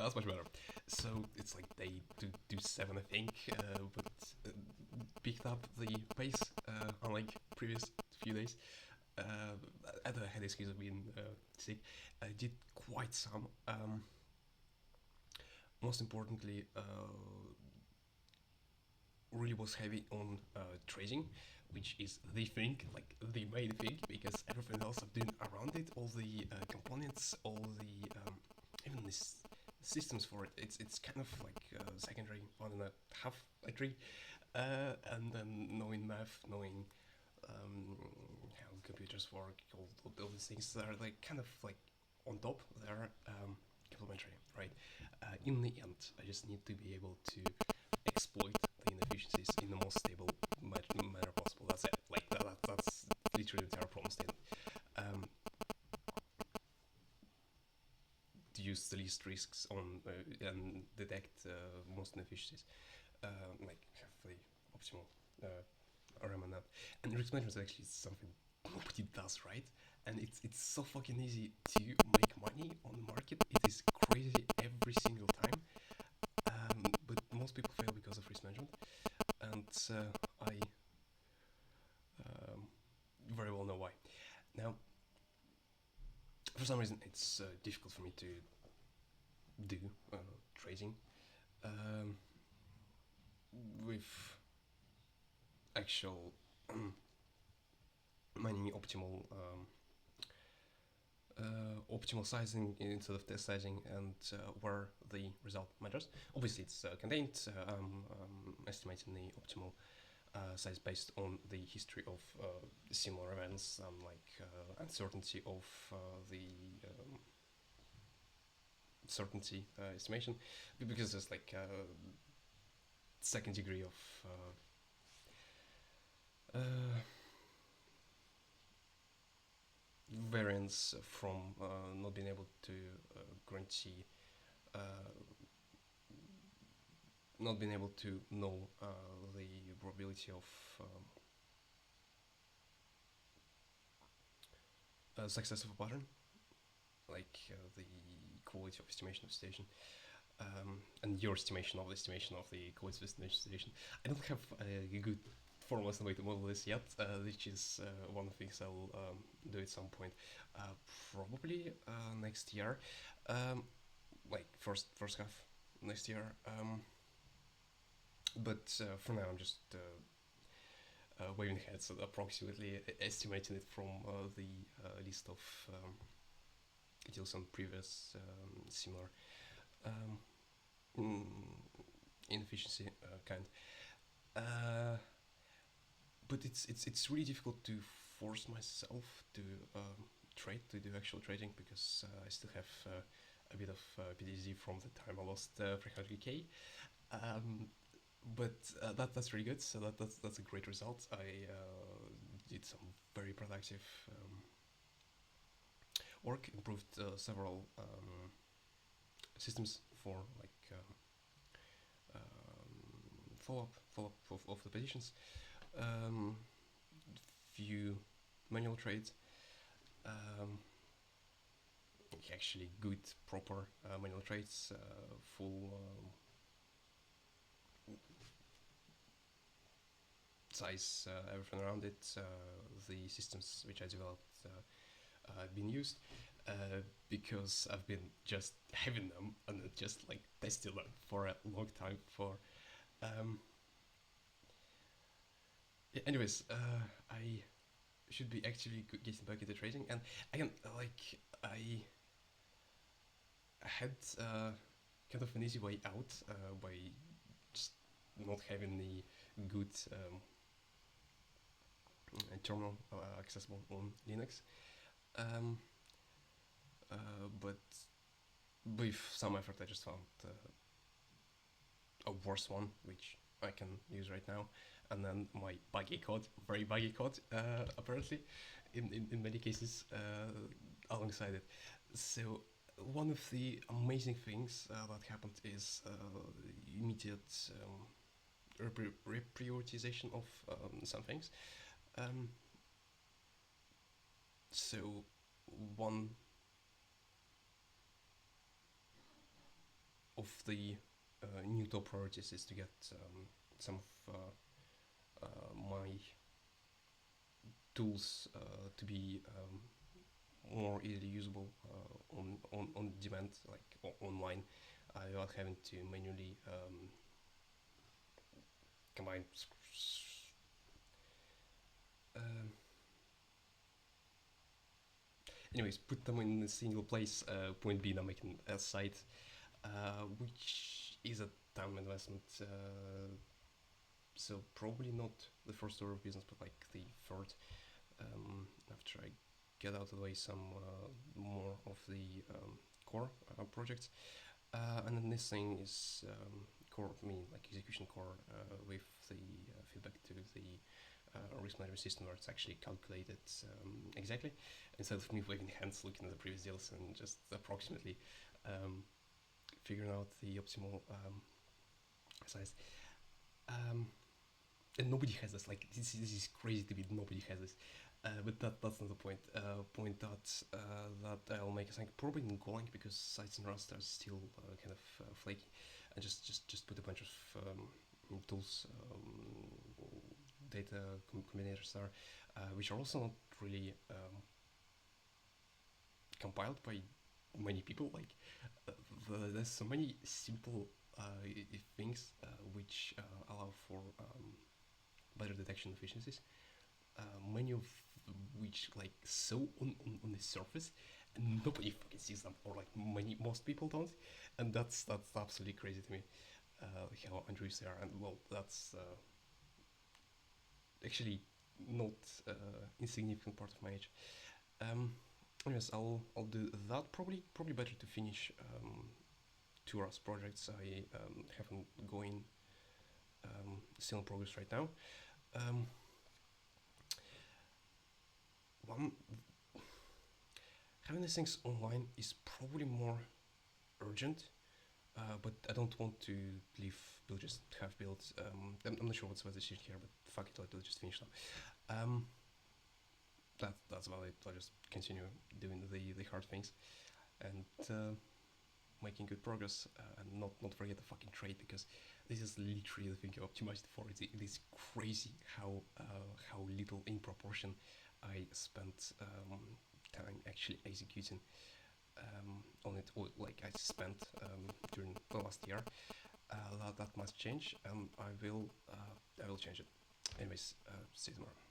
that's much better. So it's like day 227, I think, but picked up the pace unlike previous few days. I had excuse of being sick. I did quite some. Most importantly, really was heavy on trading, which is the thing, like the main thing, because everything else I'm doing around it, all the components, all the even this systems for it, it's kind of like secondary, one and a half, like three, and then knowing math, knowing how computers work, all these things that are like kind of like on top. They're complementary, right? In the end, I just need to be able to exploit the inefficiencies in the most stable manner possible. That's it. Like that's literally the entire problem statement. To use the least risks on and detect most inefficiencies. Like have the optimal RM on that. And risk management is actually something nobody does, right? And it's so fucking easy to make money on the market. It is crazy every single time. But most people fail because of risk management, and I very well know why. Now, for some reason, it's difficult for me to do trading with actual mining optimal sizing instead of test sizing, and where the result matters. Obviously, it's contained. Estimating the optimal size based on the history of similar events, like uncertainty of the certainty estimation, because there's like second degree of variance from not being able to guarantee, not being able to know the probability of success of a pattern, like the quality of estimation of station, and your estimation of the quality of estimation. I don't have a good formless way to model this yet, which is one of the things I'll do at some point, probably next year, like first half next year. But for now, I'm just waving heads, approximately estimating it from the list of deals on previous similar inefficiency kind. But it's really difficult to force myself to to do actual trading, because I still have a bit of PTSD from the time I lost 300k. But that's really good. So that's a great result. I did some very productive work, improved several systems for like follow up of the positions, few manual trades, actually good proper manual trades, full size, everything around it. The systems which I developed have been used, because I've been just having them and just like testing them for a long time. Yeah, anyways, I should be actually getting back into trading, and again, like I had kind of an easy way out by just not having the good terminal accessible on Linux. But with some effort, I just found a worse one, which I can use right now, and then my very buggy code, apparently, in many cases, alongside it. So one of the amazing things that happened is immediate reprioritization of some things. So one of the new top priorities is to get some of my tools to be more easily usable on demand, like online, without having to manually combine. Um, Anyways, put them in a single place. Point B, now making a site, which is a time investment. So probably not the first order of business, but like the third. After I get out of the way some more of the core projects, and then this thing is core, I mean like execution core with the feedback to the risk management system where it's actually calculated exactly, instead of me waving hands looking at the previous deals and just approximately figuring out the optimal size. And nobody has this. Like this is crazy to me. Nobody has this. But that's not the point. Point that I'll make is like probably in Golang because sites in Rust are still kind of flaky, and just put a bunch of tools, data combinators there, which are also not really compiled by many people. Like there's so many simple things which allow for better detection efficiencies, many of which like so on the surface and nobody fucking sees them, or like most people don't, and that's absolutely crazy to me, how unreached they are. And well, that's actually not insignificant part of my age. Yes, I'll do that. Probably better to finish 2 Rust projects I haven't going, still in progress right now. Um, one Having these things online is probably more urgent, but I don't want to leave build just half built. I'm not sure what's the decision here, but fuck it, I'll just finish them. That's about it. I'll just continue doing the hard things and making good progress, and not forget the fucking trade, because this is literally the thing I optimized for. It is crazy how little in proportion I spent time actually executing on it, or like I spent during the last year. That must change, and I will change it. Anyways, see you tomorrow.